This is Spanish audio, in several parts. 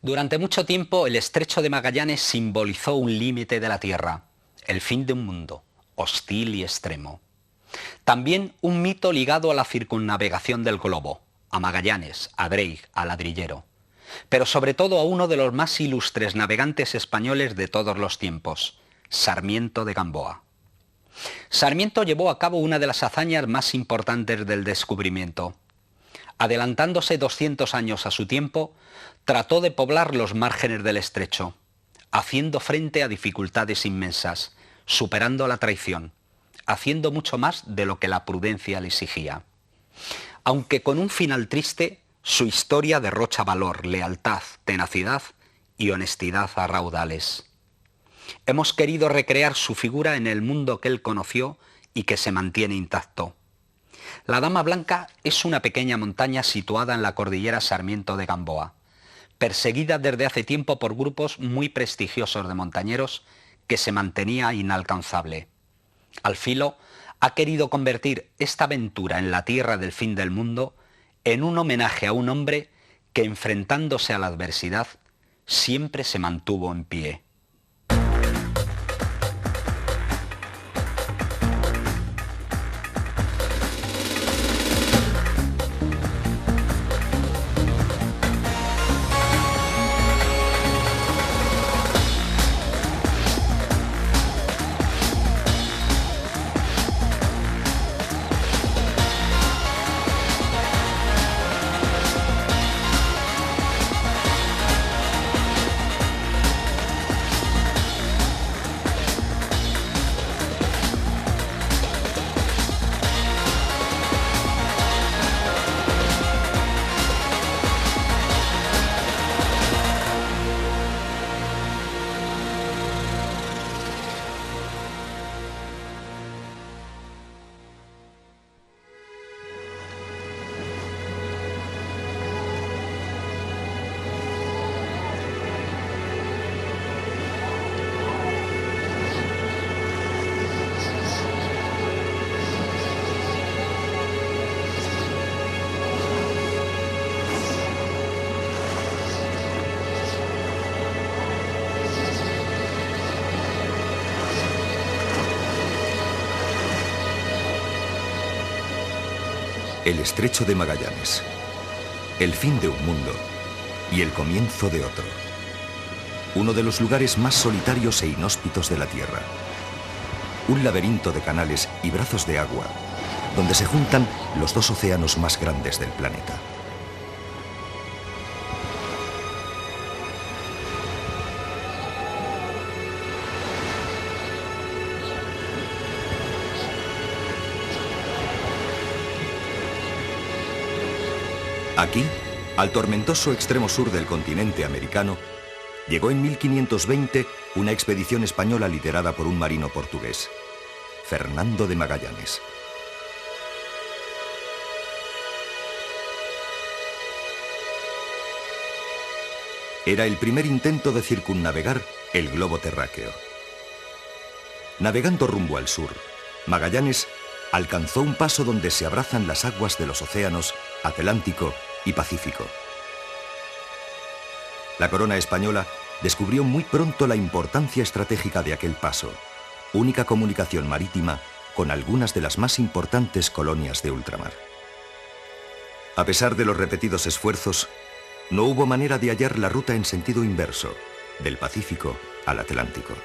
Durante mucho tiempo el estrecho de Magallanes simbolizó un límite de la Tierra, el fin de un mundo, hostil y extremo. También un mito ligado a la circunnavegación del globo, a Magallanes, a Drake, a Ladrillero, pero sobre todo a uno de los más ilustres navegantes españoles de todos los tiempos, Sarmiento de Gamboa. Sarmiento llevó a cabo una de las hazañas más importantes del descubrimiento. Adelantándose 200 años a su tiempo, trató de poblar los márgenes del estrecho, haciendo frente a dificultades inmensas, superando la traición, haciendo mucho más de lo que la prudencia le exigía. Aunque con un final triste, su historia derrocha valor, lealtad, tenacidad y honestidad a raudales. Hemos querido recrear su figura en el mundo que él conoció y que se mantiene intacto. La Dama Blanca es una pequeña montaña situada en la cordillera Sarmiento de Gamboa, perseguida desde hace tiempo por grupos muy prestigiosos de montañeros que se mantenía inalcanzable. Al Filo ha querido convertir esta aventura en la tierra del fin del mundo en un homenaje a un hombre que, enfrentándose a la adversidad, siempre se mantuvo en pie. El estrecho de Magallanes, el fin de un mundo y el comienzo de otro. Uno de los lugares más solitarios e inhóspitos de la Tierra. Un laberinto de canales y brazos de agua, donde se juntan los dos océanos más grandes del planeta. Aquí, al tormentoso extremo sur del continente americano, llegó en 1520 una expedición española liderada por un marino portugués, Fernando de Magallanes. Era el primer intento de circunnavegar el globo terráqueo. Navegando rumbo al sur, Magallanes alcanzó un paso donde se abrazan las aguas de los océanos Atlántico y Pacífico. La corona española descubrió muy pronto la importancia estratégica de aquel paso, única comunicación marítima con algunas de las más importantes colonias de ultramar. A pesar de los repetidos esfuerzos, no hubo manera de hallar la ruta en sentido inverso, del Pacífico al Atlántico,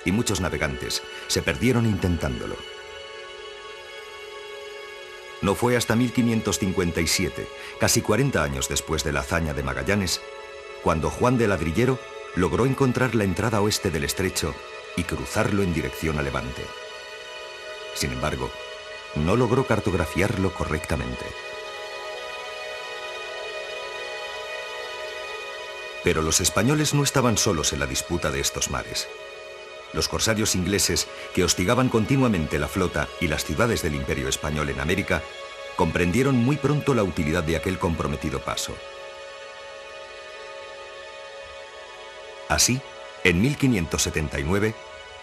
y muchos navegantes se perdieron intentándolo. No fue hasta 1557, casi 40 años después de la hazaña de Magallanes, cuando Juan de Ladrillero logró encontrar la entrada oeste del estrecho y cruzarlo en dirección a Levante. Sin embargo, no logró cartografiarlo correctamente. Pero los españoles no estaban solos en la disputa de estos mares. Los corsarios ingleses, que hostigaban continuamente la flota y las ciudades del Imperio Español en América, comprendieron muy pronto la utilidad de aquel comprometido paso. Así, en 1579,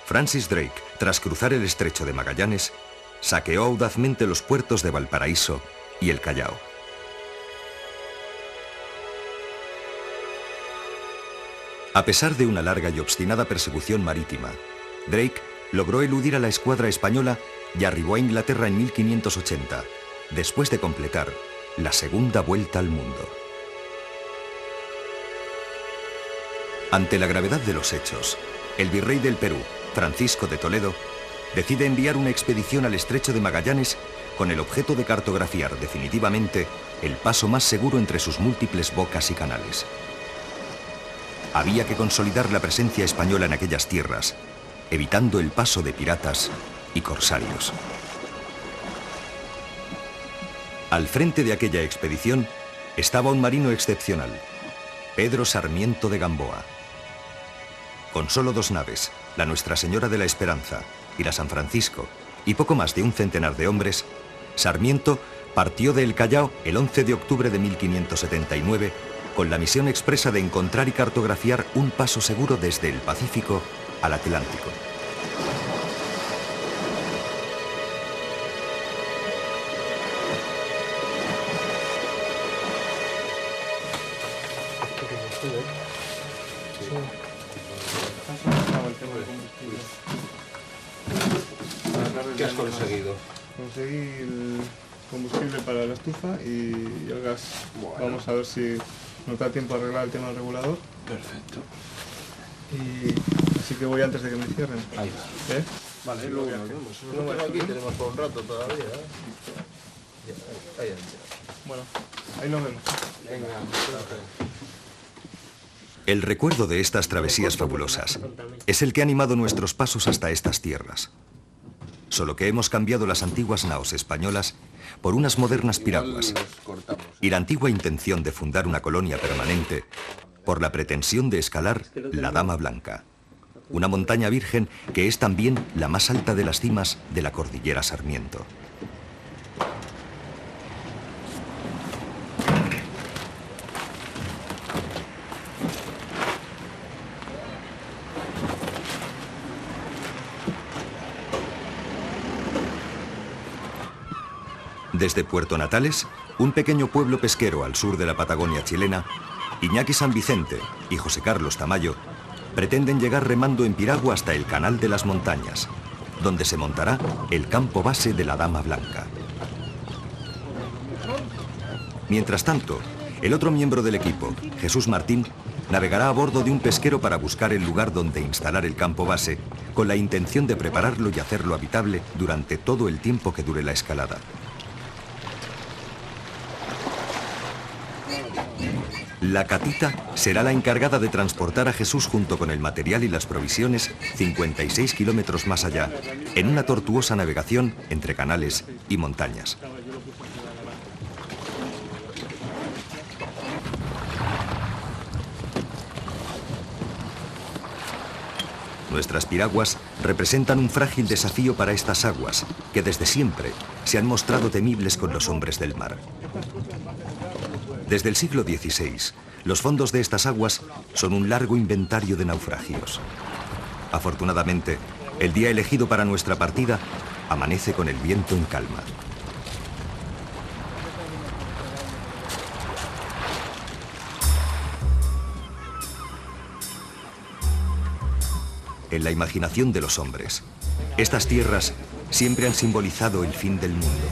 Francis Drake, tras cruzar el estrecho de Magallanes, saqueó audazmente los puertos de Valparaíso y el Callao. A pesar de una larga y obstinada persecución marítima, Drake logró eludir a la escuadra española y arribó a Inglaterra en 1580, después de completar la segunda vuelta al mundo. Ante la gravedad de los hechos, el virrey del Perú, Francisco de Toledo, decide enviar una expedición al estrecho de Magallanes con el objeto de cartografiar definitivamente el paso más seguro entre sus múltiples bocas y canales. Había que consolidar la presencia española en aquellas tierras, evitando el paso de piratas y corsarios. Al frente de aquella expedición estaba un marino excepcional, Pedro Sarmiento de Gamboa. Con solo 2 naves, la Nuestra Señora de la Esperanza y la San Francisco, y poco más de un centenar de hombres, Sarmiento partió de El Callao el 11 de octubre de 1579 con la misión expresa de encontrar y cartografiar un paso seguro desde el Pacífico al Atlántico. ¿Qué has conseguido? Conseguí el combustible para la estufa y el gas. Bueno. Vamos a ver si nos da tiempo a arreglar el tema del regulador. Perfecto. Y así que voy antes de que me cierren. Ahí va. ¿Eh? Vale, luego nos vemos. Nosotros aquí tenemos por un rato todavía, ¿eh? Ahí bueno, ahí nos vemos. Venga, El recuerdo de estas travesías fabulosas es el que ha animado nuestros pasos hasta estas tierras. Solo que hemos cambiado las antiguas naos españolas por unas modernas piraguas y la antigua intención de fundar una colonia permanente por la pretensión de escalar la Dama Blanca, una montaña virgen que es también la más alta de las cimas de la cordillera Sarmiento. Desde Puerto Natales, un pequeño pueblo pesquero al sur de la Patagonia chilena, Iñaki San Vicente y José Carlos Tamayo pretenden llegar remando en piragua hasta el Canal de las Montañas, donde se montará el campo base de la Dama Blanca. Mientras tanto, el otro miembro del equipo, Jesús Martín, navegará a bordo de un pesquero para buscar el lugar donde instalar el campo base, con la intención de prepararlo y hacerlo habitable durante todo el tiempo que dure la escalada. La Catita será la encargada de transportar a Jesús junto con el material y las provisiones 56 kilómetros más allá, en una tortuosa navegación entre canales y montañas. Nuestras piraguas representan un frágil desafío para estas aguas, que desde siempre se han mostrado temibles con los hombres del mar. Desde el siglo XVI, los fondos de estas aguas son un largo inventario de naufragios. Afortunadamente, el día elegido para nuestra partida amanece con el viento en calma. En la imaginación de los hombres, estas tierras siempre han simbolizado el fin del mundo,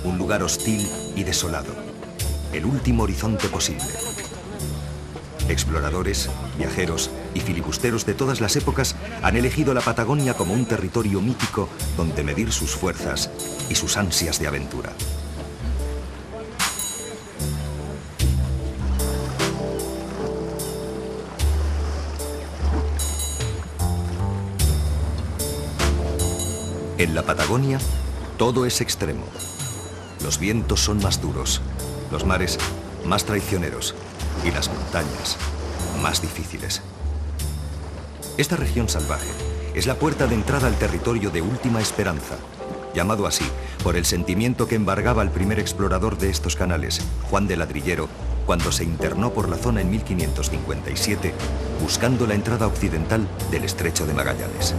un lugar hostil y desolado. El último horizonte posible. Exploradores, viajeros y filibusteros de todas las épocas han elegido la Patagonia como un territorio mítico donde medir sus fuerzas y sus ansias de aventura. En la Patagonia, todo es extremo. Los vientos son más duros, los mares más traicioneros y las montañas más difíciles. Esta región salvaje es la puerta de entrada al territorio de Última Esperanza, llamado así por el sentimiento que embargaba al primer explorador de estos canales, Juan de Ladrillero, cuando se internó por la zona en 1557, buscando la entrada occidental del Estrecho de Magallanes.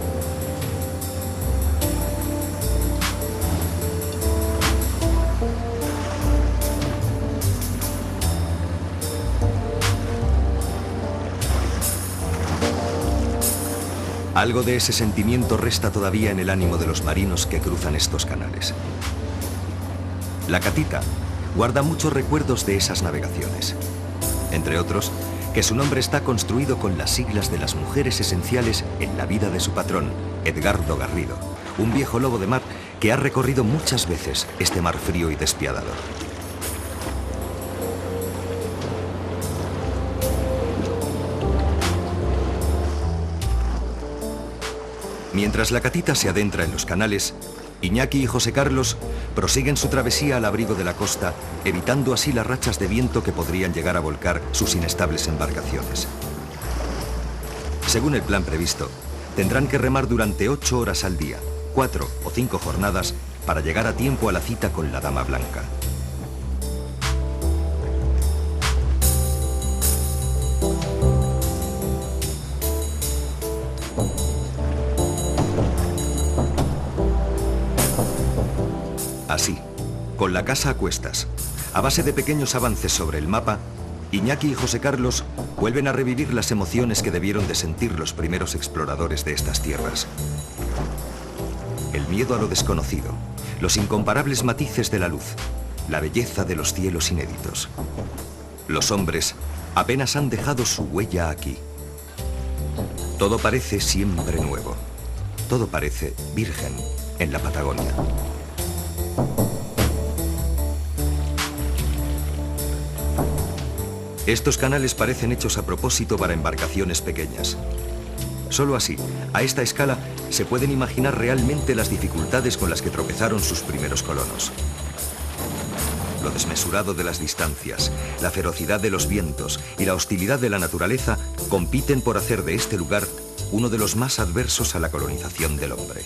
Algo de ese sentimiento resta todavía en el ánimo de los marinos que cruzan estos canales. La Catita guarda muchos recuerdos de esas navegaciones. Entre otros, que su nombre está construido con las siglas de las mujeres esenciales en la vida de su patrón, Edgardo Garrido, un viejo lobo de mar que ha recorrido muchas veces este mar frío y despiadado. Mientras la Catita se adentra en los canales, Iñaki y José Carlos prosiguen su travesía al abrigo de la costa, evitando así las rachas de viento que podrían llegar a volcar sus inestables embarcaciones. Según el plan previsto, tendrán que remar durante 8 horas al día, 4 o 5 jornadas, para llegar a tiempo a la cita con la Dama Blanca. Así, con la casa a cuestas, a base de pequeños avances sobre el mapa, Iñaki y José Carlos vuelven a revivir las emociones que debieron de sentir los primeros exploradores de estas tierras. El miedo a lo desconocido, los incomparables matices de la luz, la belleza de los cielos inéditos. Los hombres apenas han dejado su huella aquí. Todo parece siempre nuevo. Todo parece virgen en la Patagonia. Estos canales parecen hechos a propósito para embarcaciones pequeñas. Solo así, a esta escala, se pueden imaginar realmente las dificultades con las que tropezaron sus primeros colonos. Lo desmesurado de las distancias, la ferocidad de los vientos y la hostilidad de la naturaleza compiten por hacer de este lugar uno de los más adversos a la colonización del hombre.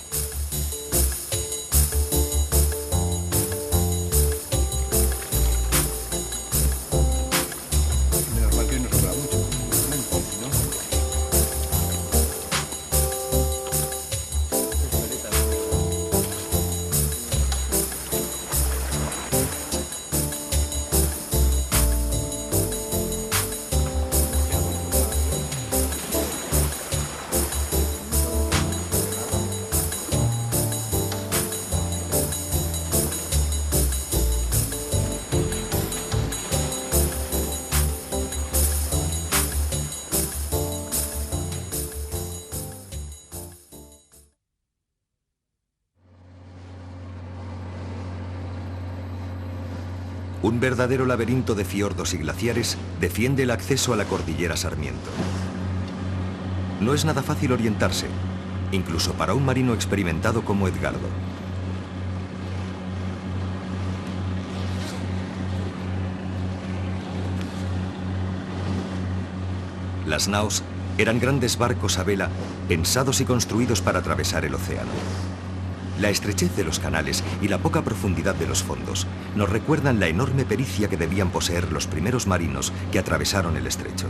Un verdadero laberinto de fiordos y glaciares defiende el acceso a la cordillera Sarmiento. No es nada fácil orientarse, incluso para un marino experimentado como Edgardo. Las naos eran grandes barcos a vela pensados y construidos para atravesar el océano. La estrechez de los canales y la poca profundidad de los fondos nos recuerdan la enorme pericia que debían poseer los primeros marinos que atravesaron el estrecho.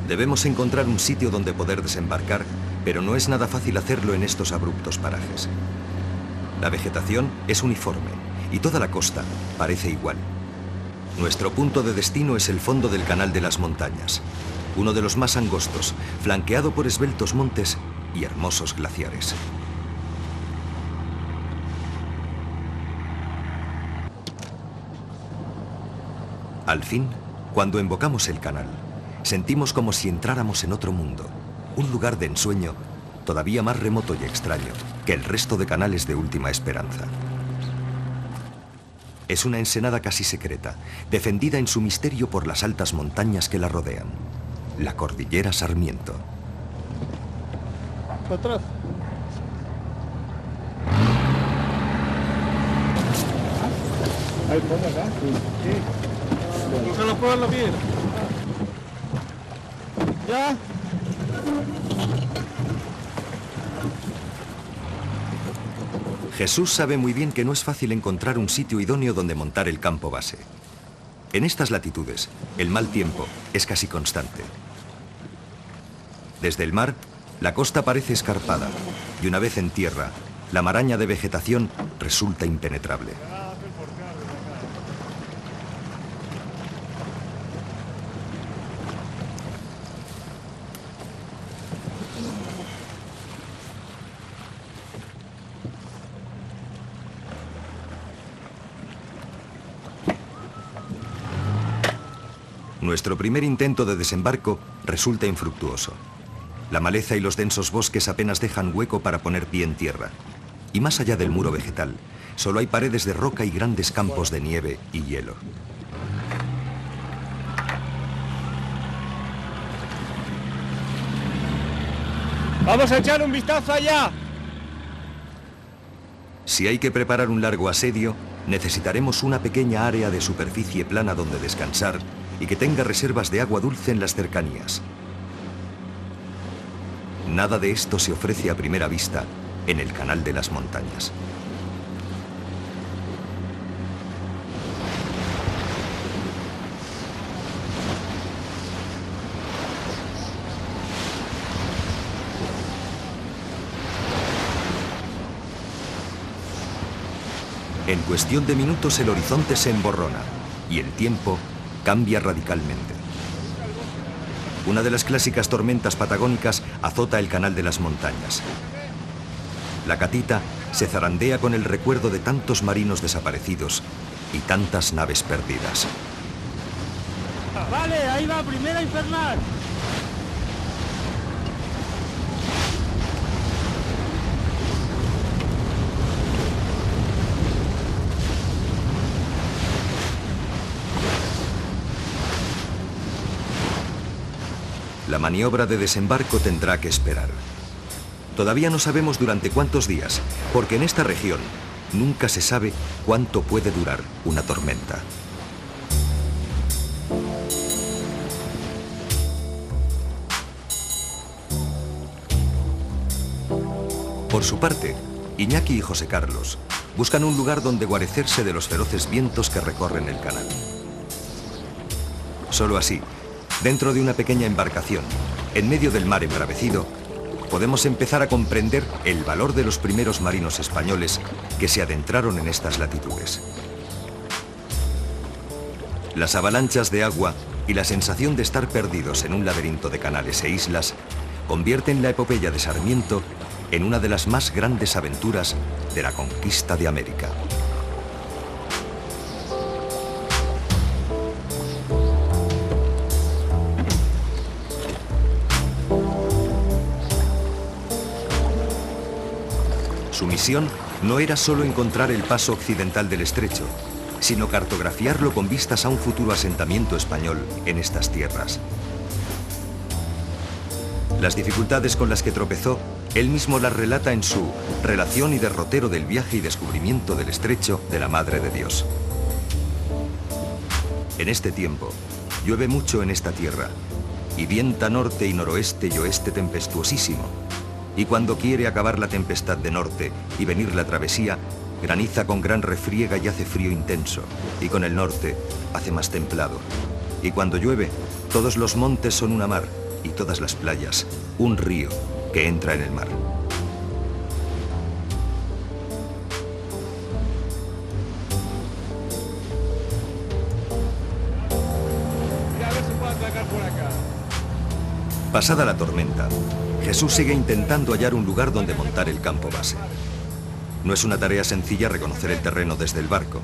Debemos encontrar un sitio donde poder desembarcar, pero no es nada fácil hacerlo en estos abruptos parajes. La vegetación es uniforme y toda la costa parece igual. Nuestro punto de destino es el fondo del Canal de las Montañas, uno de los más angostos, flanqueado por esbeltos montes y hermosos glaciares. Al fin, cuando embocamos el canal, sentimos como si entráramos en otro mundo, un lugar de ensueño todavía más remoto y extraño que el resto de canales de Última Esperanza. Es una ensenada casi secreta, defendida en su misterio por las altas montañas que la rodean. La cordillera Sarmiento. ¿Para atrás? Ahí, ponga acá. Sí. Cógelo por la piedra. ¿Ya? Jesús sabe muy bien que no es fácil encontrar un sitio idóneo donde montar el campo base. En estas latitudes, el mal tiempo es casi constante. Desde el mar, la costa parece escarpada, y una vez en tierra, la maraña de vegetación resulta impenetrable. Nuestro primer intento de desembarco resulta infructuoso. La maleza y los densos bosques apenas dejan hueco para poner pie en tierra. Y más allá del muro vegetal, solo hay paredes de roca y grandes campos de nieve y hielo. ¡Vamos a echar un vistazo allá! Si hay que preparar un largo asedio, necesitaremos una pequeña área de superficie plana donde descansar y que tenga reservas de agua dulce en las cercanías. Nada de esto se ofrece a primera vista en el Canal de las Montañas. En cuestión de minutos el horizonte se emborrona y el tiempo cambia radicalmente. Una de las clásicas tormentas patagónicas azota el Canal de las Montañas. La Catita se zarandea con el recuerdo de tantos marinos desaparecidos y tantas naves perdidas. Vale, ahí va, primera infernal. La maniobra de desembarco tendrá que esperar. Todavía no sabemos durante cuántos días, porque en esta región nunca se sabe cuánto puede durar una tormenta. Por su parte, Iñaki y José Carlos buscan un lugar donde guarecerse de los feroces vientos que recorren el canal. Solo así, dentro de una pequeña embarcación, en medio del mar embravecido, podemos empezar a comprender el valor de los primeros marinos españoles que se adentraron en estas latitudes. Las avalanchas de agua y la sensación de estar perdidos en un laberinto de canales e islas convierten la epopeya de Sarmiento en una de las más grandes aventuras de la conquista de América. Su misión no era solo encontrar el paso occidental del estrecho, sino cartografiarlo con vistas a un futuro asentamiento español en estas tierras. Las dificultades con las que tropezó, él mismo las relata en su Relación y derrotero del viaje y descubrimiento del estrecho de la Madre de Dios. En este tiempo, llueve mucho en esta tierra, y vienta norte y noroeste y oeste tempestuosísimo. Y cuando quiere acabar la tempestad de norte y venir la travesía, graniza con gran refriega y hace frío intenso, y con el norte hace más templado. Y cuando llueve, todos los montes son una mar, y todas las playas, un río que entra en el mar. Mira, a ver si puedo atracar por acá. Pasada la tormenta, Jesús sigue intentando hallar un lugar donde montar el campo base. No es una tarea sencilla reconocer el terreno desde el barco.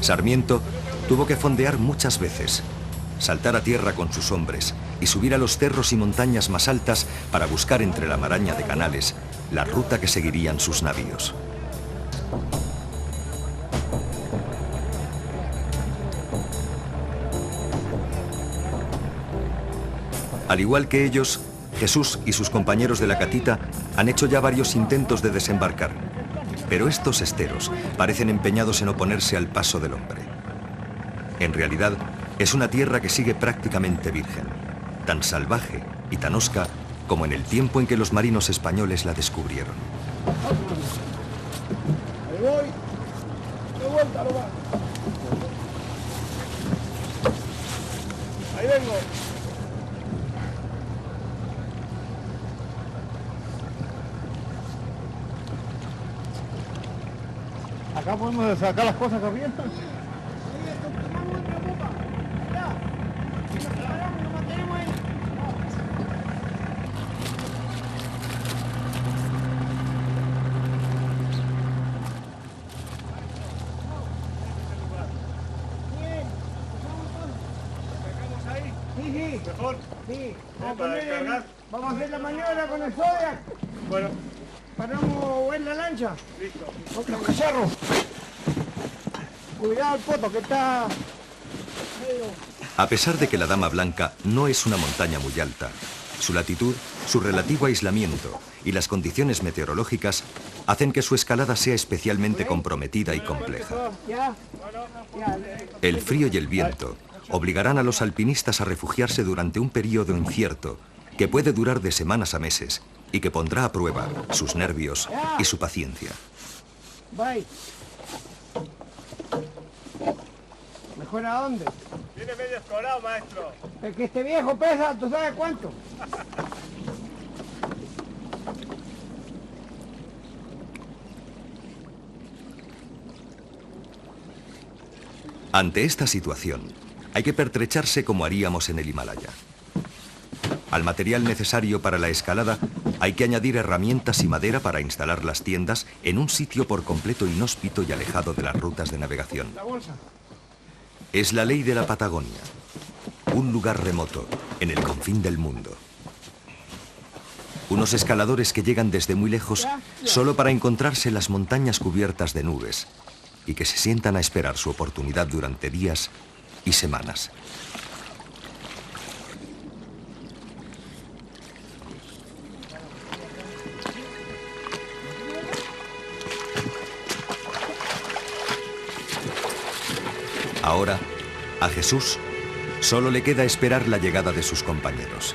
Sarmiento tuvo que fondear muchas veces, saltar a tierra con sus hombres y subir a los cerros y montañas más altas para buscar entre la maraña de canales la ruta que seguirían sus navíos. Al igual que ellos, Jesús y sus compañeros de la Catita han hecho ya varios intentos de desembarcar, pero estos esteros parecen empeñados en oponerse al paso del hombre. En realidad, es una tierra que sigue prácticamente virgen, tan salvaje y tan hosca como en el tiempo en que los marinos españoles la descubrieron. Ahí voy. De vuelta, no va. Ahí vengo. Acá podemos sacar las cosas que avientan. ¿Mejor? Sí. ¿Para descargar? Vamos a hacer la maniobra con el Zodiac. Bueno, Paramos en la lancha. listo. Los cacharros. Cuidado el poto que está... A pesar de que la Dama Blanca no es una montaña muy alta, su latitud, su relativo aislamiento y las condiciones meteorológicas hacen que su escalada sea especialmente comprometida y compleja. Ya. El frío y el viento obligarán a los alpinistas a refugiarse durante un periodo incierto que puede durar de semanas a meses y que pondrá a prueba sus nervios y su paciencia. Bye. ¿Mejor a dónde? Viene medio escorado, maestro. Es que este viejo pesa, ¿tú sabes cuánto? Ante esta situación, hay que pertrecharse como haríamos en el Himalaya. Al material necesario para la escalada hay que añadir herramientas y madera para instalar las tiendas en un sitio por completo inhóspito y alejado de las rutas de navegación. La bolsa. Es la ley de la Patagonia, un lugar remoto, en el confín del mundo. Unos escaladores que llegan desde muy lejos solo para encontrarse las montañas cubiertas de nubes y que se sientan a esperar su oportunidad durante días y semanas. Ahora, a Jesús solo le queda esperar la llegada de sus compañeros.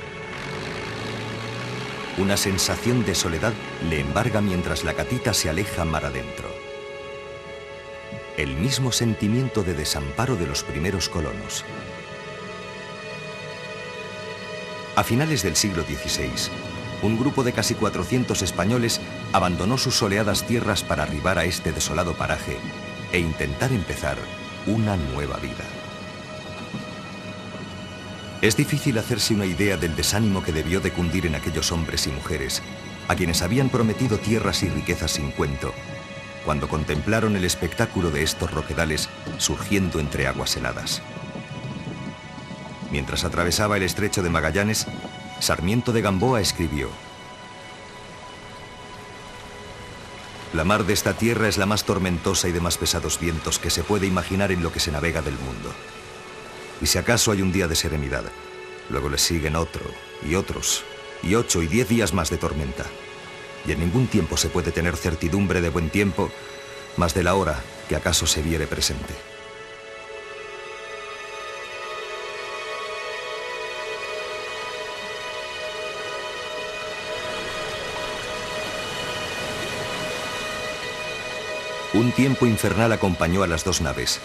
Una sensación de soledad le embarga mientras la catita se aleja mar adentro. El mismo sentimiento de desamparo de los primeros colonos. A finales del siglo XVI, un grupo de casi 400 españoles abandonó sus soleadas tierras para arribar a este desolado paraje e intentar empezar una nueva vida. Es difícil hacerse una idea del desánimo que debió de cundir en aquellos hombres y mujeres, a quienes habían prometido tierras y riquezas sin cuento, cuando contemplaron el espectáculo de estos roquedales surgiendo entre aguas heladas. Mientras atravesaba el estrecho de Magallanes, Sarmiento de Gamboa escribió: «La mar de esta tierra es la más tormentosa y de más pesados vientos que se puede imaginar en lo que se navega del mundo. Y si acaso hay un día de serenidad, luego le siguen otro, y otros, y 8 y 10 días más de tormenta. Y en ningún tiempo se puede tener certidumbre de buen tiempo, más de la hora que acaso se viere presente». Un tiempo infernal acompañó a las dos naves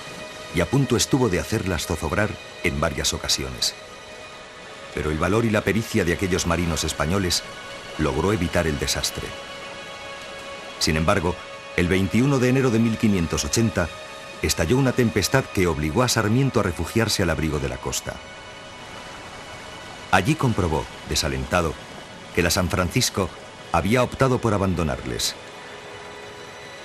y a punto estuvo de hacerlas zozobrar en varias ocasiones. Pero el valor y la pericia de aquellos marinos españoles logró evitar el desastre. Sin embargo, el 21 de enero de 1580 estalló una tempestad que obligó a Sarmiento a refugiarse al abrigo de la costa. Allí comprobó, desalentado, que la San Francisco había optado por abandonarles.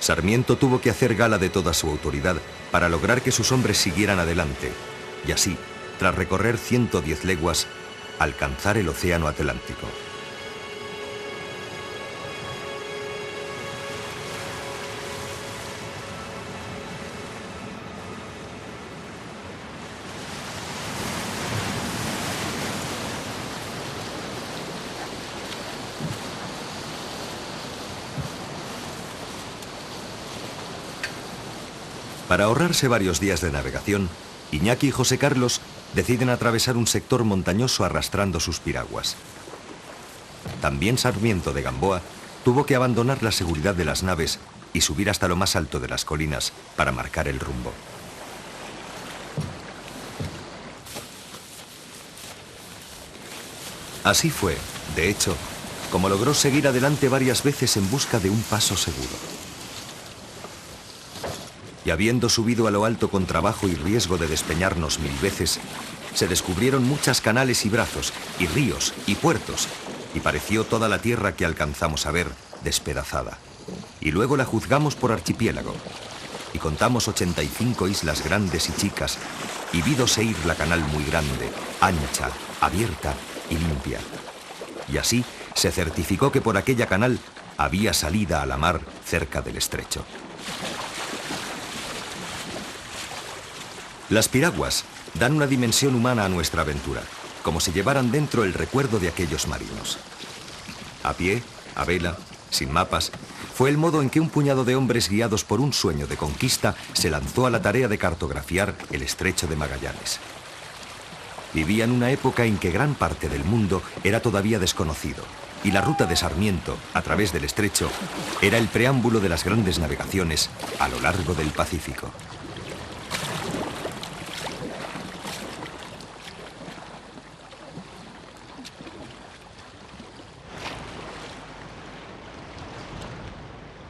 Sarmiento tuvo que hacer gala de toda su autoridad para lograr que sus hombres siguieran adelante y así, tras recorrer 110 leguas, alcanzar el océano Atlántico. Para ahorrarse varios días de navegación, Iñaki y José Carlos deciden atravesar un sector montañoso arrastrando sus piraguas. También Sarmiento de Gamboa tuvo que abandonar la seguridad de las naves y subir hasta lo más alto de las colinas para marcar el rumbo. Así fue, de hecho, como logró seguir adelante varias veces en busca de un paso seguro. Y habiendo subido a lo alto con trabajo y riesgo de despeñarnos 1000 veces, se descubrieron muchas canales y brazos, y ríos, y puertos, y pareció toda la tierra que alcanzamos a ver despedazada. Y luego la juzgamos por archipiélago, y contamos 85 islas grandes y chicas, y vídose ir la canal muy grande, ancha, abierta y limpia. Y así se certificó que por aquella canal había salida a la mar cerca del estrecho. Las piraguas dan una dimensión humana a nuestra aventura, como si llevaran dentro el recuerdo de aquellos marinos. A pie, a vela, sin mapas, fue el modo en que un puñado de hombres guiados por un sueño de conquista se lanzó a la tarea de cartografiar el estrecho de Magallanes. Vivían una época en que gran parte del mundo era todavía desconocido, y la ruta de Sarmiento, a través del estrecho, era el preámbulo de las grandes navegaciones a lo largo del Pacífico.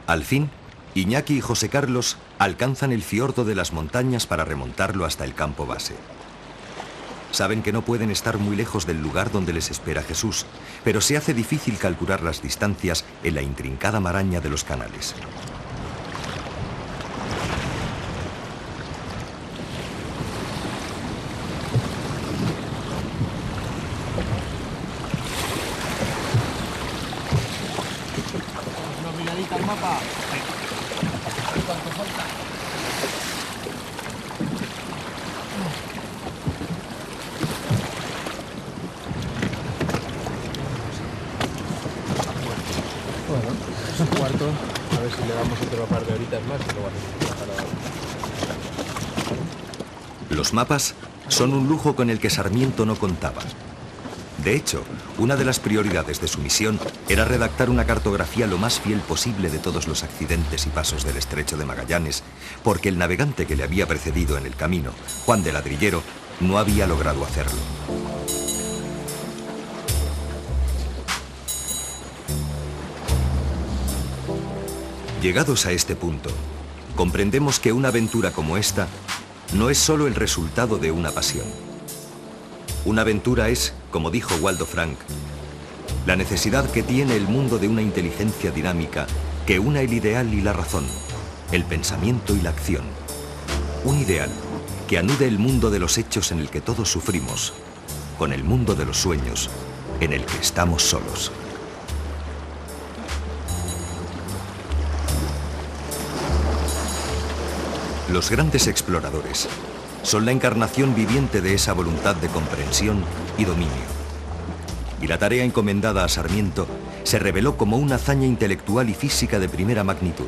Al fin, Iñaki y José Carlos alcanzan el fiordo de las montañas para remontarlo hasta el campo base. Saben que no pueden estar muy lejos del lugar donde les espera Jesús, pero se hace difícil calcular las distancias en la intrincada maraña de los canales. Una miradita al mapa. ¿Cuánto falta? Bueno, es un cuarto. A ver si le damos otro par de horitas más. Pero bueno, Los mapas son un lujo con el que Sarmiento no contaba. De hecho, una de las prioridades de su misión era redactar una cartografía lo más fiel posible de todos los accidentes y pasos del estrecho de Magallanes, porque el navegante que le había precedido en el camino, Juan de Ladrillero, no había logrado hacerlo. Llegados a este punto, comprendemos que una aventura como esta no es solo el resultado de una pasión. Una aventura es, como dijo Waldo Frank, la necesidad que tiene el mundo de una inteligencia dinámica que una el ideal y la razón, el pensamiento y la acción. Un ideal que anude el mundo de los hechos en el que todos sufrimos, con el mundo de los sueños en el que estamos solos. Los grandes exploradores son la encarnación viviente de esa voluntad de comprensión y dominio. Y la tarea encomendada a Sarmiento se reveló como una hazaña intelectual y física de primera magnitud,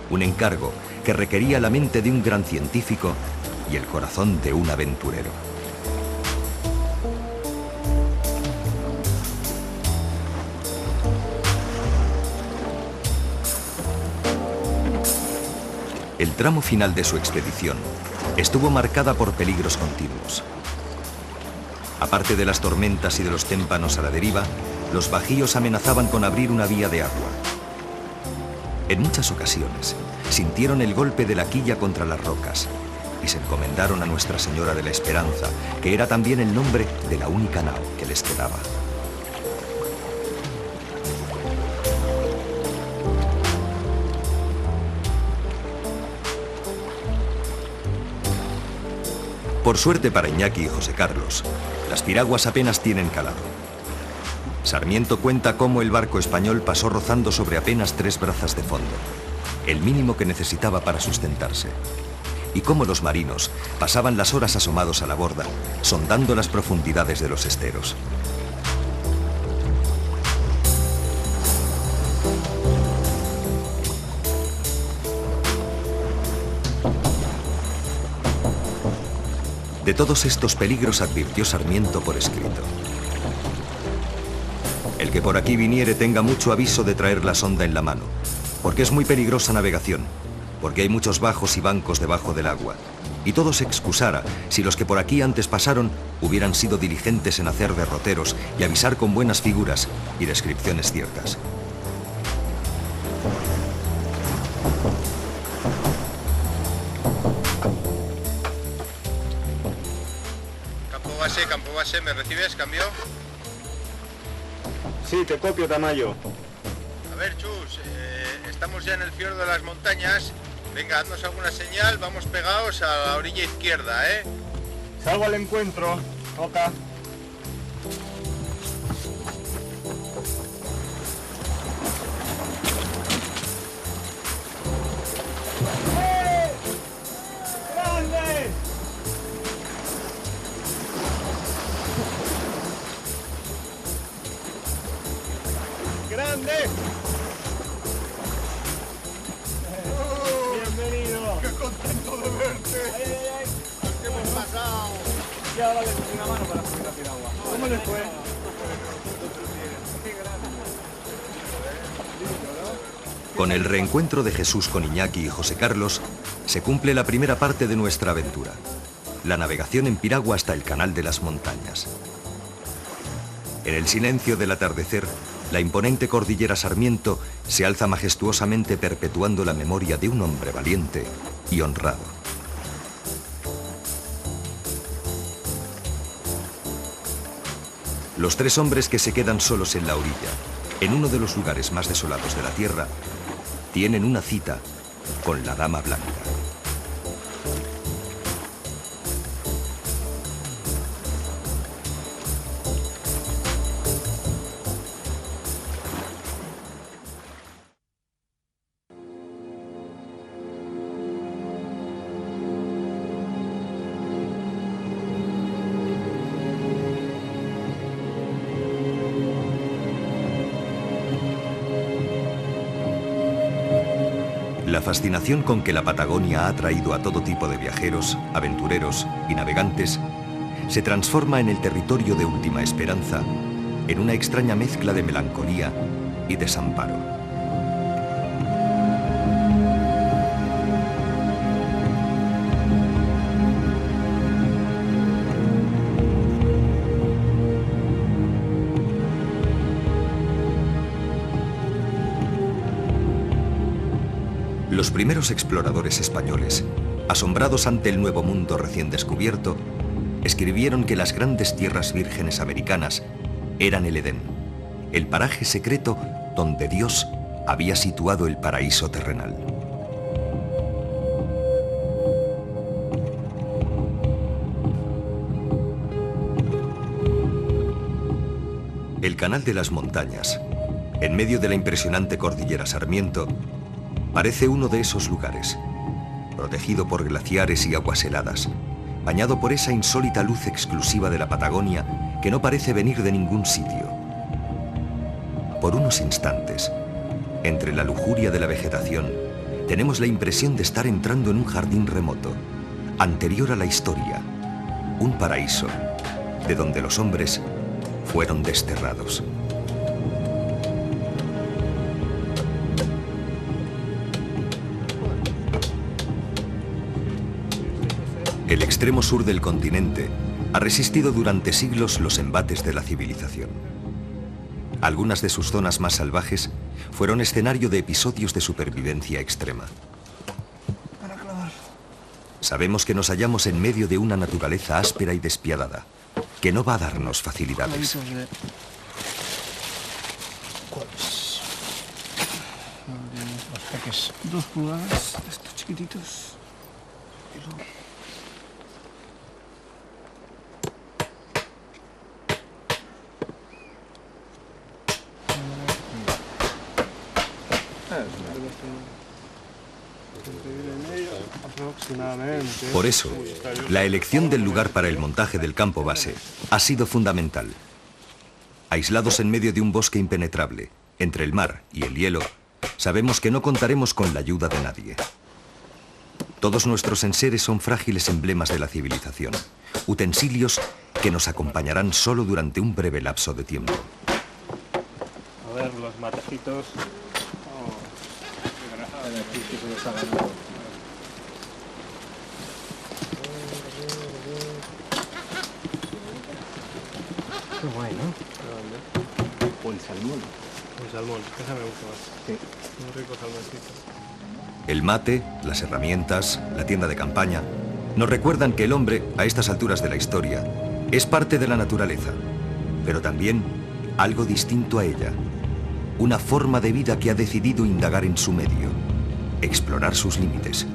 un encargo que requería la mente de un gran científico y el corazón de un aventurero. El tramo final de su expedición estuvo marcada por peligros continuos. Aparte de las tormentas y de los témpanos a la deriva, los bajíos amenazaban con abrir una vía de agua. En muchas ocasiones sintieron el golpe de la quilla contra las rocas y se encomendaron a Nuestra Señora de la Esperanza, que era también el nombre de la única nao que les quedaba. Por suerte para Iñaki y José Carlos, las piraguas apenas tienen calado. Sarmiento cuenta cómo el barco español pasó rozando sobre apenas 3 brazas de fondo, el mínimo que necesitaba para sustentarse, y cómo los marinos pasaban las horas asomados a la borda, sondando las profundidades de los esteros. De todos estos peligros advirtió Sarmiento por escrito. El que por aquí viniere tenga mucho aviso de traer la sonda en la mano, porque es muy peligrosa navegación, porque hay muchos bajos y bancos debajo del agua, y todo se excusara si los que por aquí antes pasaron hubieran sido diligentes en hacer derroteros y avisar con buenas figuras y descripciones ciertas. Campo base, ¿me recibes? ¿Cambio? Sí, te copio, Tamayo. A ver, Chus, estamos ya en el fiordo de las montañas. Venga, haznos alguna señal, vamos pegados a la orilla izquierda, ¿eh? Salgo al encuentro. Toca. ¡Grande! ¡Bienvenido! ¡Qué contento de verte! ¡Ay, ay, ay! ¿Qué hemos pasado? Y ahora le doy una mano para subir la piragua. ¿Cómo les fue? Con el reencuentro de Jesús con Iñaki y José Carlos, se cumple la primera parte de nuestra aventura, la navegación en piragua hasta el Canal de las Montañas. En el silencio del atardecer, la imponente cordillera Sarmiento se alza majestuosamente perpetuando la memoria de un hombre valiente y honrado. Los tres hombres que se quedan solos en la orilla, en uno de los lugares más desolados de la Tierra, tienen una cita con la Dama Blanca. La fascinación con que la Patagonia ha atraído a todo tipo de viajeros, aventureros y navegantes se transforma en el territorio de última esperanza, en una extraña mezcla de melancolía y desamparo. Los primeros exploradores españoles, asombrados ante el nuevo mundo recién descubierto, escribieron que las grandes tierras vírgenes americanas eran el Edén, el paraje secreto donde Dios había situado el paraíso terrenal. El Canal de las Montañas, en medio de la impresionante cordillera Sarmiento, parece uno de esos lugares, protegido por glaciares y aguas heladas, bañado por esa insólita luz exclusiva de la Patagonia que no parece venir de ningún sitio. Por unos instantes, entre la lujuria de la vegetación, tenemos la impresión de estar entrando en un jardín remoto, anterior a la historia, un paraíso, de donde los hombres fueron desterrados. El extremo sur del continente ha resistido durante siglos los embates de la civilización. Algunas de sus zonas más salvajes fueron escenario de episodios de supervivencia extrema. Sabemos que nos hallamos en medio de una naturaleza áspera y despiadada, que no va a darnos facilidades. ¿Cuáles? Los peques. 2 pulgadas, estos chiquititos. Y luego... Por eso, la elección del lugar para el montaje del campo base ha sido fundamental. Aislados en medio de un bosque impenetrable, entre el mar y el hielo, sabemos que no contaremos con la ayuda de nadie. Todos nuestros enseres son frágiles emblemas de la civilización, utensilios que nos acompañarán solo durante un breve lapso de tiempo. A ver, los matejitos. A ver, aquí que se los ha ganado. Qué guay, ¿no? O el salmón. El salmón, esa me gusta más. Sí. Muy rico salmoncito. El mate, las herramientas, la tienda de campaña, nos recuerdan que el hombre, a estas alturas de la historia, es parte de la naturaleza, pero también algo distinto a ella. Una forma de vida que ha decidido indagar en su medio, explorar sus límites,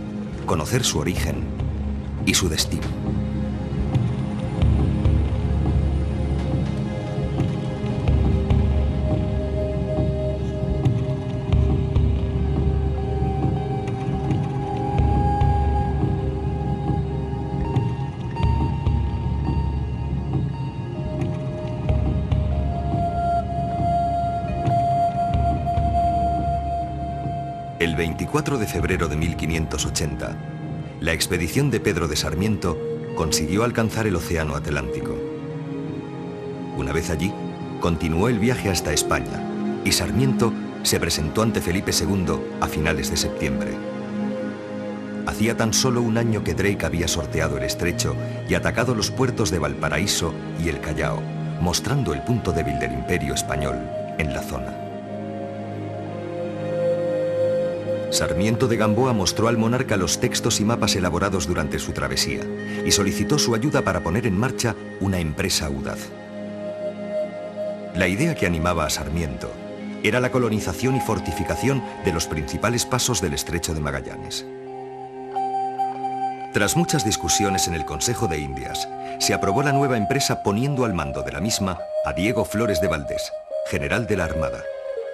conocer su origen y su destino. El 24 de febrero de 1580, la expedición de Pedro de Sarmiento consiguió alcanzar el Océano Atlántico. Una vez allí, continuó el viaje hasta España y Sarmiento se presentó ante Felipe II a finales de septiembre. Hacía tan solo un año que Drake había sorteado el estrecho y atacado los puertos de Valparaíso y el Callao, mostrando el punto débil del Imperio español en la zona. Sarmiento de Gamboa mostró al monarca los textos y mapas elaborados durante su travesía y solicitó su ayuda para poner en marcha una empresa audaz. La idea que animaba a Sarmiento era la colonización y fortificación de los principales pasos del Estrecho de Magallanes. Tras muchas discusiones en el Consejo de Indias, se aprobó la nueva empresa poniendo al mando de la misma a Diego Flores de Valdés, general de la Armada,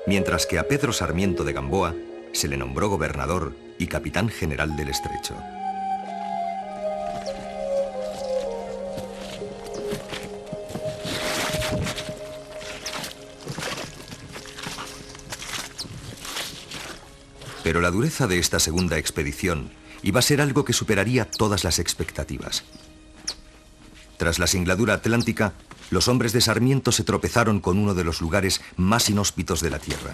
mientras que a Pedro Sarmiento de Gamboa se le nombró gobernador y capitán general del estrecho. Pero la dureza de esta segunda expedición iba a ser algo que superaría todas las expectativas. Tras la singladura atlántica, los hombres de Sarmiento se tropezaron con uno de los lugares más inhóspitos de la Tierra.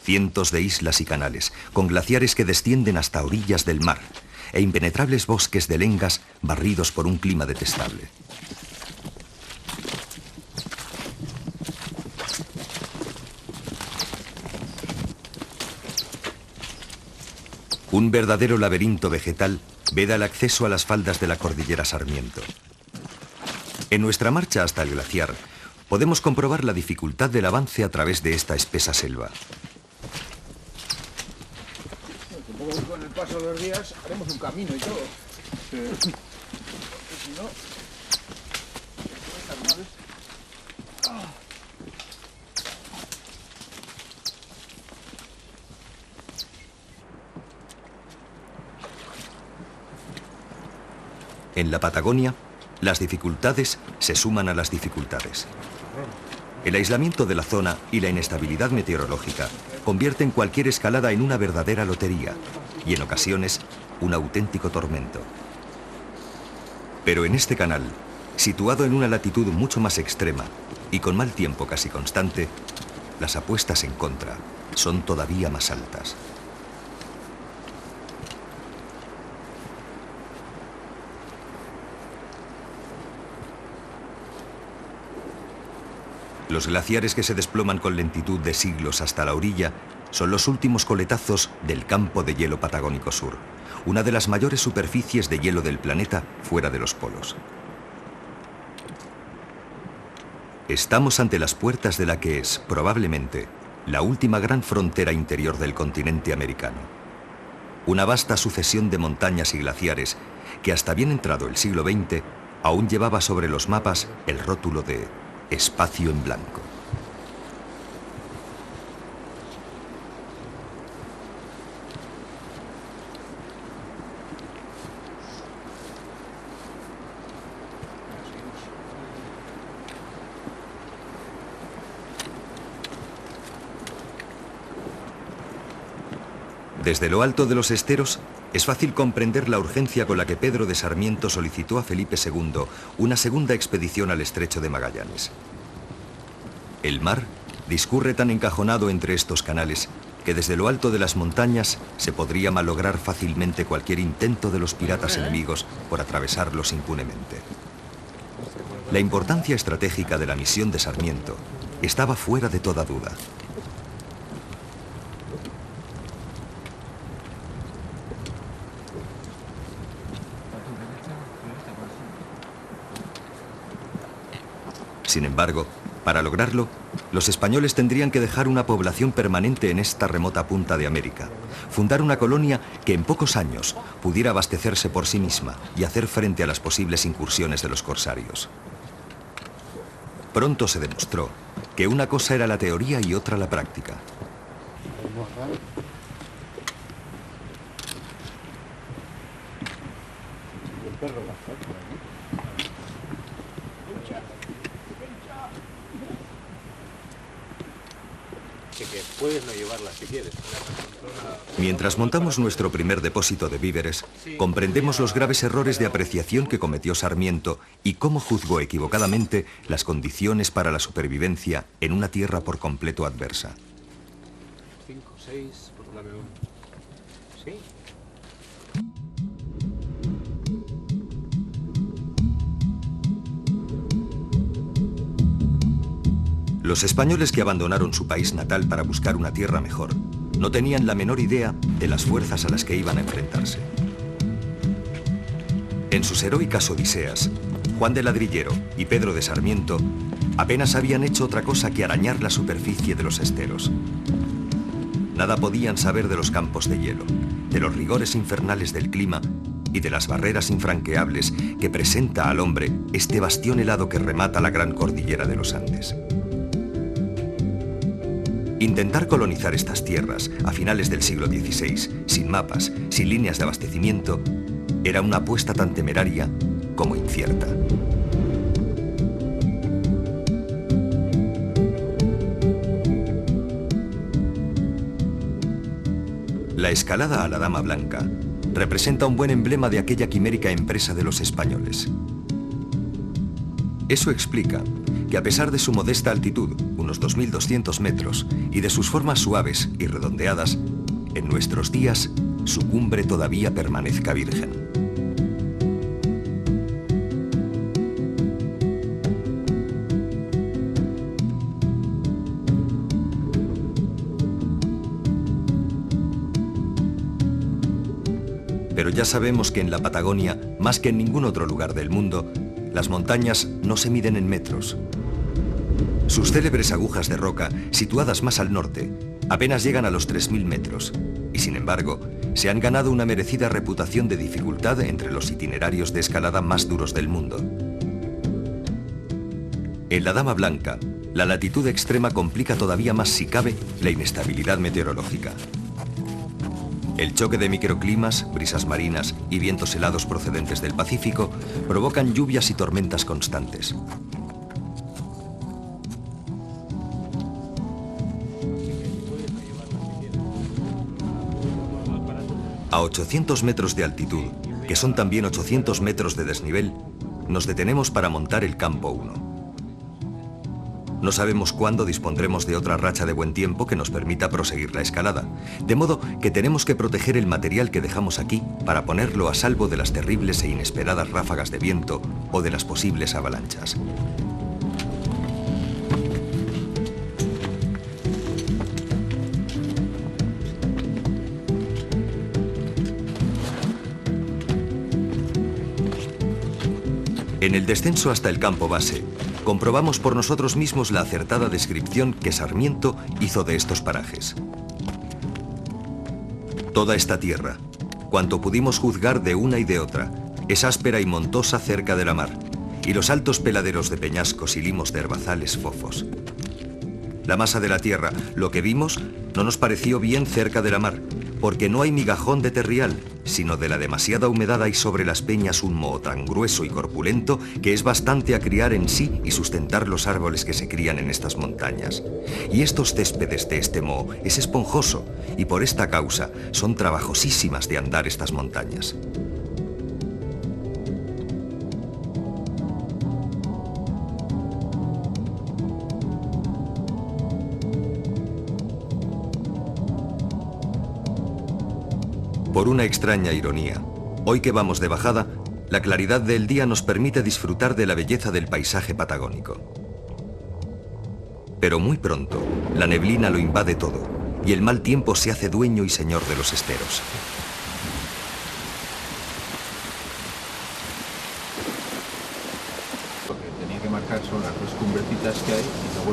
Cientos de islas y canales, con glaciares que descienden hasta orillas del mar, e impenetrables bosques de lengas barridos por un clima detestable. Un verdadero laberinto vegetal veda el acceso a las faldas de la cordillera Sarmiento. En nuestra marcha hasta el glaciar, podemos comprobar la dificultad del avance a través de esta espesa selva. Supongo que con el paso de los días haremos un camino y todo. Sí. Porque si no... En la Patagonia, las dificultades se suman a las dificultades. El aislamiento de la zona y la inestabilidad meteorológica convierten cualquier escalada en una verdadera lotería y en ocasiones un auténtico tormento. Pero en este canal, situado en una latitud mucho más extrema y con mal tiempo casi constante, las apuestas en contra son todavía más altas. Los glaciares que se desploman con lentitud de siglos hasta la orilla son los últimos coletazos del campo de hielo patagónico sur, una de las mayores superficies de hielo del planeta fuera de los polos. Estamos ante las puertas de la que es, probablemente, la última gran frontera interior del continente americano. Una vasta sucesión de montañas y glaciares que hasta bien entrado el siglo XX aún llevaba sobre los mapas el rótulo de espacio en blanco. Desde lo alto de los esteros, es fácil comprender la urgencia con la que Pedro de Sarmiento solicitó a Felipe II una segunda expedición al Estrecho de Magallanes. El mar discurre tan encajonado entre estos canales que desde lo alto de las montañas se podría malograr fácilmente cualquier intento de los piratas enemigos por atravesarlos impunemente. La importancia estratégica de la misión de Sarmiento estaba fuera de toda duda. Sin embargo, para lograrlo, los españoles tendrían que dejar una población permanente en esta remota punta de América, fundar una colonia que en pocos años pudiera abastecerse por sí misma y hacer frente a las posibles incursiones de los corsarios. Pronto se demostró que una cosa era la teoría y otra la práctica. dice que puedes no llevarla si quieres. Mientras montamos nuestro primer depósito de víveres, comprendemos los graves errores de apreciación que cometió Sarmiento y cómo juzgó equivocadamente las condiciones para la supervivencia en una tierra por completo adversa. 5, 6, por dame uno. ¿Sí? Los españoles que abandonaron su país natal para buscar una tierra mejor no tenían la menor idea de las fuerzas a las que iban a enfrentarse. En sus heroicas odiseas, Juan de Ladrillero y Pedro de Sarmiento apenas habían hecho otra cosa que arañar la superficie de los esteros. Nada podían saber de los campos de hielo, de los rigores infernales del clima y de las barreras infranqueables que presenta al hombre este bastión helado que remata la gran cordillera de los Andes. Intentar colonizar estas tierras a finales del siglo XVI, sin mapas, sin líneas de abastecimiento, era una apuesta tan temeraria como incierta. La escalada a la Dama Blanca representa un buen emblema de aquella quimérica empresa de los españoles. Eso explica que a pesar de su modesta altitud, unos 2.200 metros, y de sus formas suaves y redondeadas, en nuestros días su cumbre todavía permanezca virgen. Pero ya sabemos que en la Patagonia, más que en ningún otro lugar del mundo, las montañas no se miden en metros. Sus célebres agujas de roca, situadas más al norte, apenas llegan a los 3.000 metros, y sin embargo, se han ganado una merecida reputación de dificultad entre los itinerarios de escalada más duros del mundo. En la Dama Blanca, la latitud extrema complica todavía más, si cabe, la inestabilidad meteorológica. El choque de microclimas, brisas marinas y vientos helados procedentes del Pacífico provocan lluvias y tormentas constantes. A 800 metros de altitud, que son también 800 metros de desnivel, nos detenemos para montar el campo 1. No sabemos cuándo dispondremos de otra racha de buen tiempo que nos permita proseguir la escalada, de modo que tenemos que proteger el material que dejamos aquí para ponerlo a salvo de las terribles e inesperadas ráfagas de viento o de las posibles avalanchas. En el descenso hasta el campo base, comprobamos por nosotros mismos la acertada descripción que Sarmiento hizo de estos parajes. Toda esta tierra, cuanto pudimos juzgar de una y de otra, es áspera y montosa cerca de la mar, y los altos peladeros de peñascos y limos de herbazales fofos. La masa de la tierra, lo que vimos, no nos pareció bien cerca de la mar, porque no hay migajón de terrial, sino de la demasiada humedad hay sobre las peñas un moho tan grueso y corpulento que es bastante a criar en sí y sustentar los árboles que se crían en estas montañas. Y estos céspedes de este moho es esponjoso, y por esta causa son trabajosísimas de andar estas montañas. Por una extraña ironía, hoy que vamos de bajada, la claridad del día nos permite disfrutar de la belleza del paisaje patagónico. Pero muy pronto, la neblina lo invade todo, y el mal tiempo se hace dueño y señor de los esteros. Lo que tenía que marcar son las dos cumbrecitas que hay y luego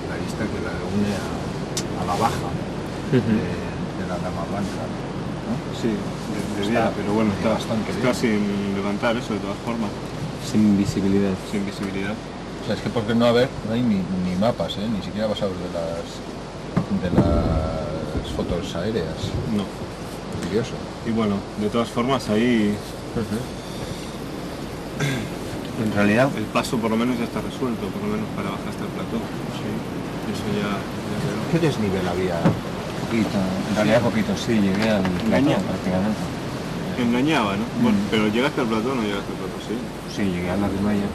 la lista que la une a la baja de la Dama Blanca. Sí, de día, pero bueno, está sin levantar eso de todas formas. Sin visibilidad. Sin visibilidad. O sea, es que porque no hay ni mapas, ni siquiera basados de las fotos aéreas. No. Curioso. Y bueno, de todas formas ahí... En realidad... El paso por lo menos ya está resuelto, por lo menos para bajar hasta el plató. Sí. eso ya ¿Qué desnivel había? Poquito, en realidad poquito, sí, llegué al platón prácticamente. engañaba, ¿no? Bueno, pero ¿llegaste al platón o no llegaste al platón? Sí. Sí, llegué a la Rimaya,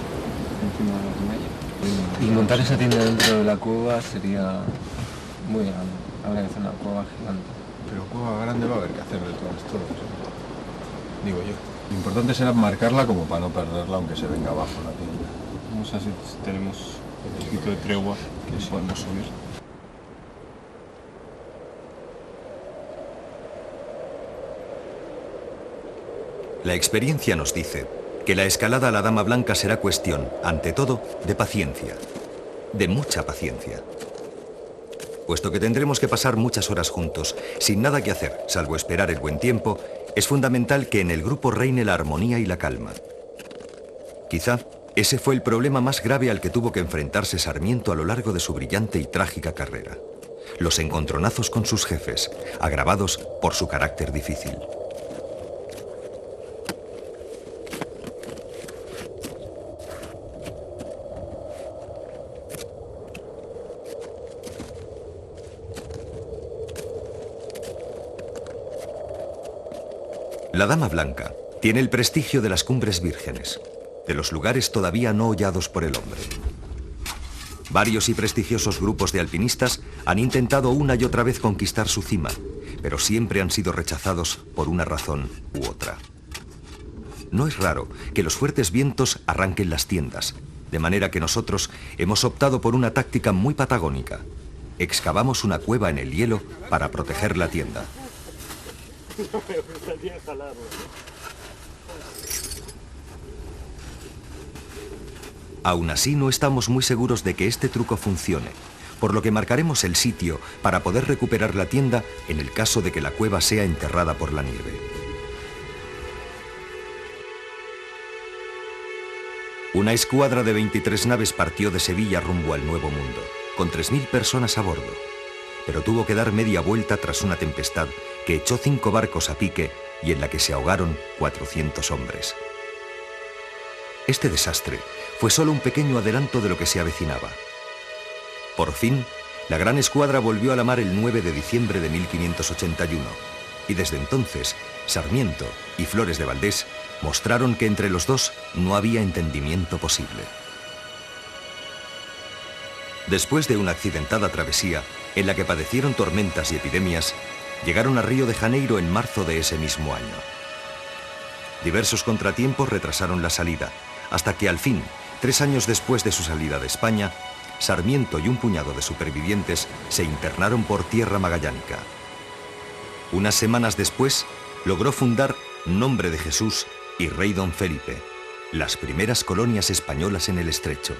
encima de la Rimaya. Y montar esa tienda dentro de la cueva sería muy grande, habría que hacer una cueva gigante. Pero cueva grande va a haber que hacer de todas todas, digo yo. Lo importante será marcarla como para no perderla aunque se venga abajo la tienda. Vamos a ver si tenemos un poquito de tregua que sí podemos subir. La experiencia nos dice que la escalada a la Dama Blanca será cuestión, ante todo, de paciencia. De mucha paciencia. Puesto que tendremos que pasar muchas horas juntos, sin nada que hacer, salvo esperar el buen tiempo, es fundamental que en el grupo reine la armonía y la calma. Quizá ese fue el problema más grave al que tuvo que enfrentarse Sarmiento a lo largo de su brillante y trágica carrera. Los encontronazos con sus jefes, agravados por su carácter difícil. La Dama Blanca tiene el prestigio de las cumbres vírgenes, de los lugares todavía no hollados por el hombre. Varios y prestigiosos grupos de alpinistas han intentado una y otra vez conquistar su cima, pero siempre han sido rechazados por una razón u otra. No es raro que los fuertes vientos arranquen las tiendas, de manera que nosotros hemos optado por una táctica muy patagónica. Excavamos una cueva en el hielo para proteger la tienda. Aún así no estamos muy seguros de que este truco funcione, por lo que marcaremos el sitio para poder recuperar la tienda en el caso de que la cueva sea enterrada por la nieve. Una escuadra de 23 naves partió de Sevilla rumbo al Nuevo Mundo, con 3.000 personas a bordo, pero tuvo que dar media vuelta tras una tempestad que echó 5 barcos a pique y en la que se ahogaron 400 hombres. Este desastre fue solo un pequeño adelanto de lo que se avecinaba. Por fin, la gran escuadra volvió a la mar el 9 de diciembre de 1581, y desde entonces, Sarmiento y Flores de Valdés mostraron que entre los dos no había entendimiento posible. Después de una accidentada travesía, en la que padecieron tormentas y epidemias, llegaron a Río de Janeiro en marzo de ese mismo año. Diversos contratiempos retrasaron la salida, hasta que al fin, 3 años después de su salida de España, Sarmiento y un puñado de supervivientes se internaron por tierra magallánica. Unas semanas después, logró fundar Nombre de Jesús y Rey Don Felipe, las primeras colonias españolas en el estrecho,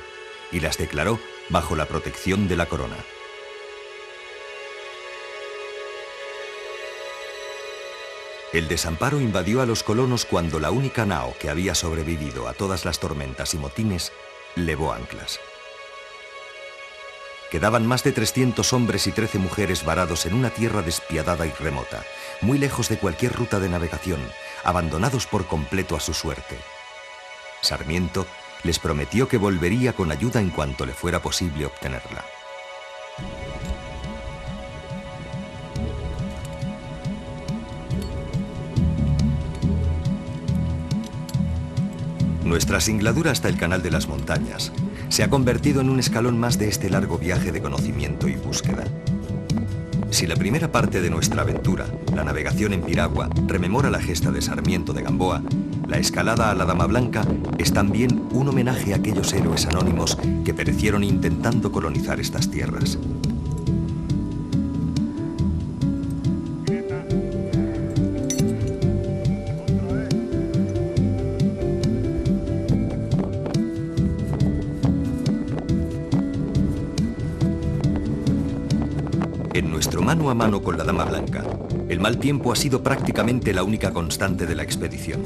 y las declaró bajo la protección de la corona. El desamparo invadió a los colonos cuando la única nao que había sobrevivido a todas las tormentas y motines levó anclas. Quedaban más de 300 hombres y 13 mujeres varados en una tierra despiadada y remota, muy lejos de cualquier ruta de navegación, abandonados por completo a su suerte. Sarmiento les prometió que volvería con ayuda en cuanto le fuera posible obtenerla. Nuestra singladura hasta el Canal de las Montañas se ha convertido en un escalón más de este largo viaje de conocimiento y búsqueda. Si la primera parte de nuestra aventura, la navegación en piragua, rememora la gesta de Sarmiento de Gamboa, la escalada a la Dama Blanca es también un homenaje a aquellos héroes anónimos que perecieron intentando colonizar estas tierras. En nuestro mano a mano con la Dama Blanca, el mal tiempo ha sido prácticamente la única constante de la expedición.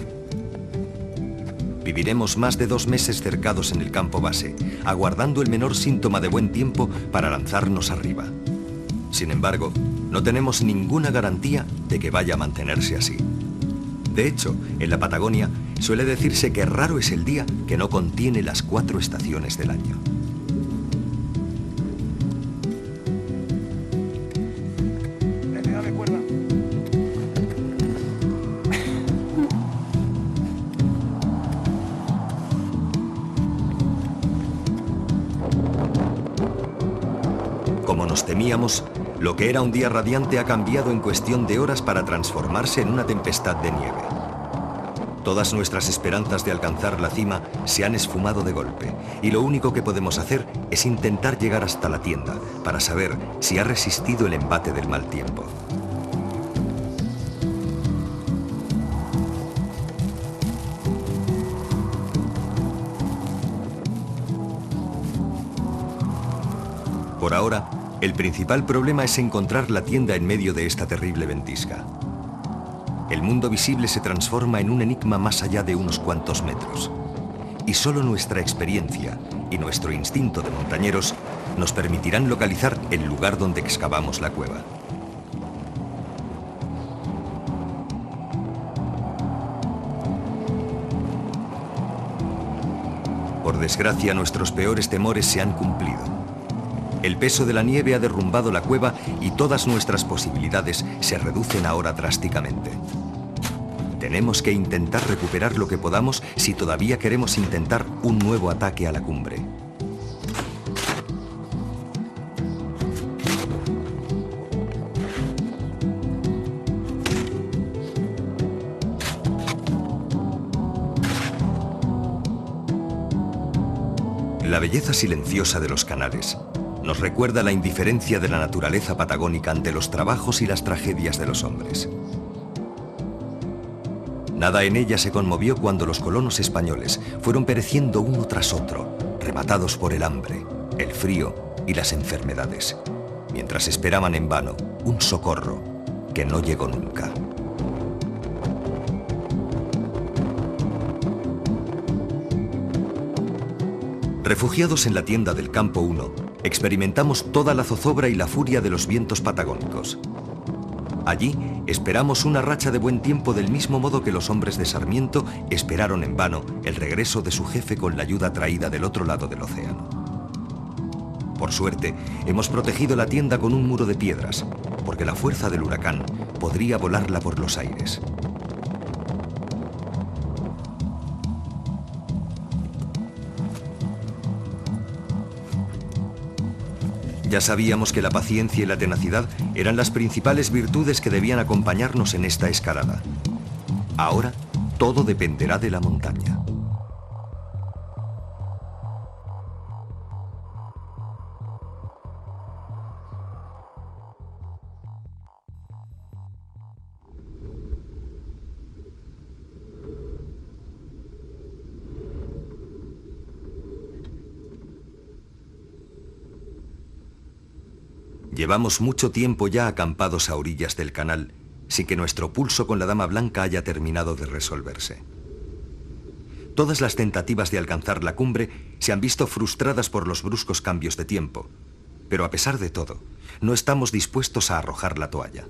Viviremos más de 2 meses cercados en el campo base, aguardando el menor síntoma de buen tiempo para lanzarnos arriba. Sin embargo, no tenemos ninguna garantía de que vaya a mantenerse así. De hecho, en la Patagonia suele decirse que raro es el día que no contiene las 4 estaciones del año. temíamos, lo que era un día radiante ha cambiado en cuestión de horas para transformarse en una tempestad de nieve. Todas nuestras esperanzas de alcanzar la cima se han esfumado de golpe, y lo único que podemos hacer es intentar llegar hasta la tienda para saber si ha resistido el embate del mal tiempo. Por ahora, el principal problema es encontrar la tienda en medio de esta terrible ventisca. El mundo visible se transforma en un enigma más allá de unos cuantos metros. Y solo nuestra experiencia y nuestro instinto de montañeros nos permitirán localizar el lugar donde excavamos la cueva. Por desgracia, nuestros peores temores se han cumplido. El peso de la nieve ha derrumbado la cueva y todas nuestras posibilidades se reducen ahora drásticamente. Tenemos que intentar recuperar lo que podamos si todavía queremos intentar un nuevo ataque a la cumbre. La belleza silenciosa de los canales nos recuerda la indiferencia de la naturaleza patagónica ante los trabajos y las tragedias de los hombres. Nada en ella se conmovió cuando los colonos españoles fueron pereciendo uno tras otro, rematados por el hambre, el frío y las enfermedades, mientras esperaban en vano un socorro que no llegó nunca. Refugiados en la tienda del Campo 1, experimentamos toda la zozobra y la furia de los vientos patagónicos. Allí esperamos una racha de buen tiempo del mismo modo que los hombres de Sarmiento esperaron en vano el regreso de su jefe con la ayuda traída del otro lado del océano. Por suerte, hemos protegido la tienda con un muro de piedras, porque la fuerza del huracán podría volarla por los aires. Ya sabíamos que la paciencia y la tenacidad eran las principales virtudes que debían acompañarnos en esta escalada. Ahora, todo dependerá de la montaña. Llevamos mucho tiempo ya acampados a orillas del canal, sin que nuestro pulso con la Dama Blanca haya terminado de resolverse. Todas las tentativas de alcanzar la cumbre se han visto frustradas por los bruscos cambios de tiempo, pero a pesar de todo, no estamos dispuestos a arrojar la toalla.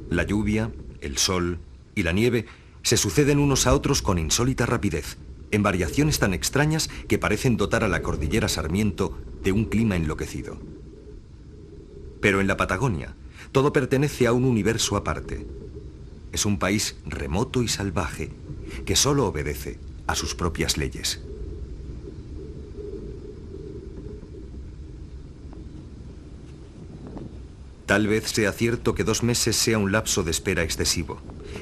La lluvia, el sol y la nieve se suceden unos a otros con insólita rapidez, en variaciones tan extrañas que parecen dotar a la cordillera Sarmiento de un clima enloquecido. Pero en la Patagonia, todo pertenece a un universo aparte. Es un país remoto y salvaje que solo obedece a sus propias leyes. Tal vez sea cierto que 2 meses sea un lapso de espera excesivo,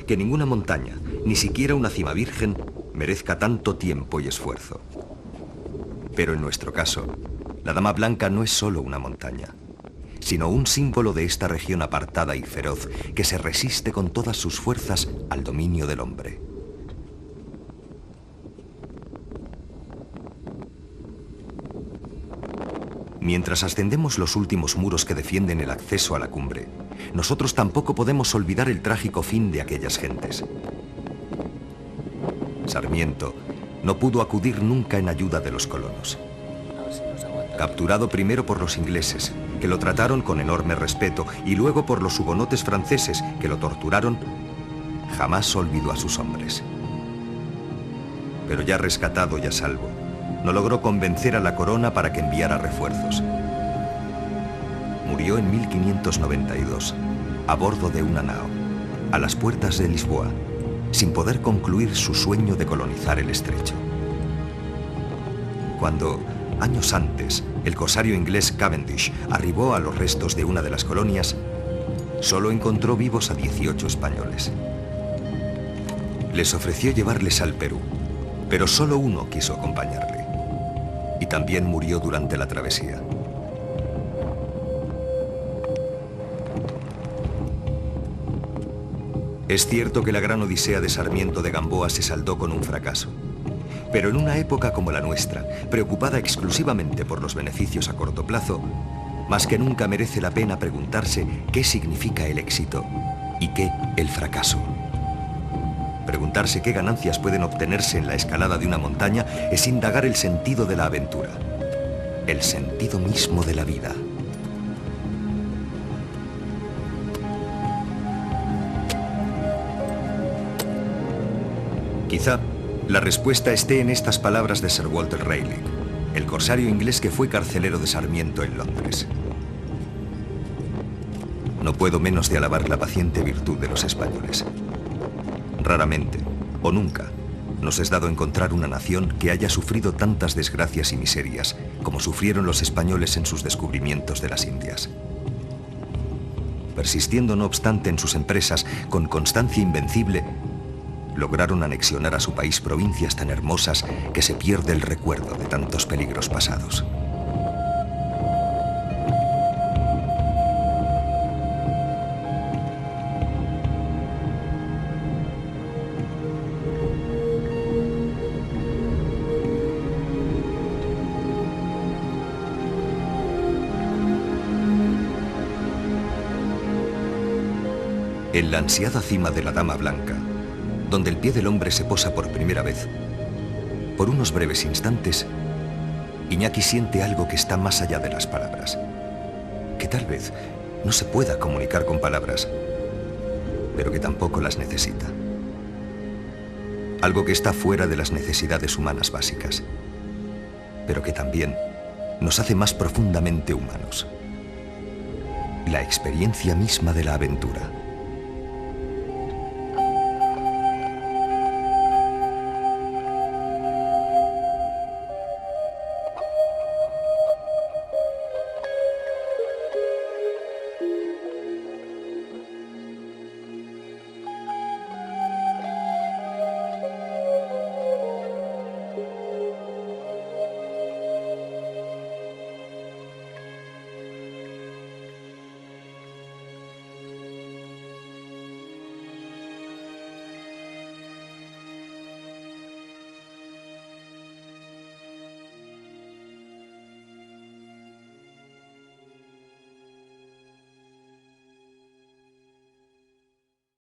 que ninguna montaña, ni siquiera una cima virgen, merezca tanto tiempo y esfuerzo. Pero en nuestro caso, la Dama Blanca no es solo una montaña, sino un símbolo de esta región apartada y feroz que se resiste con todas sus fuerzas al dominio del hombre. Mientras ascendemos los últimos muros que defienden el acceso a la cumbre, nosotros tampoco podemos olvidar el trágico fin de aquellas gentes. Sarmiento no pudo acudir nunca en ayuda de los colonos. Capturado primero por los ingleses, que lo trataron con enorme respeto, y luego por los hugonotes franceses, que lo torturaron, jamás olvidó a sus hombres. Pero ya rescatado y a salvo, no logró convencer a la corona para que enviara refuerzos. Murió en 1592, a bordo de una nao, a las puertas de Lisboa, sin poder concluir su sueño de colonizar el estrecho. Cuando, años antes, el corsario inglés Cavendish arribó a los restos de una de las colonias, solo encontró vivos a 18 españoles. Les ofreció llevarles al Perú, pero solo uno quiso acompañarle. Y también murió durante la travesía. Es cierto que la gran odisea de Sarmiento de Gamboa se saldó con un fracaso. Pero en una época como la nuestra, preocupada exclusivamente por los beneficios a corto plazo, más que nunca merece la pena preguntarse qué significa el éxito y qué el fracaso. Preguntarse qué ganancias pueden obtenerse en la escalada de una montaña es indagar el sentido de la aventura, el sentido mismo de la vida. Quizá la respuesta esté en estas palabras de Sir Walter Raleigh, el corsario inglés que fue carcelero de Sarmiento en Londres. No puedo menos de alabar la paciente virtud de los españoles. Raramente, o nunca, nos es dado encontrar una nación que haya sufrido tantas desgracias y miserias como sufrieron los españoles en sus descubrimientos de las Indias. Persistiendo no obstante en sus empresas con constancia invencible, lograron anexionar a su país provincias tan hermosas que se pierde el recuerdo de tantos peligros pasados. En la ansiada cima de la Dama Blanca, donde el pie del hombre se posa por primera vez, por unos breves instantes, Iñaki siente algo que está más allá de las palabras, que tal vez no se pueda comunicar con palabras, pero que tampoco las necesita. Algo que está fuera de las necesidades humanas básicas, pero que también nos hace más profundamente humanos. La experiencia misma de la aventura.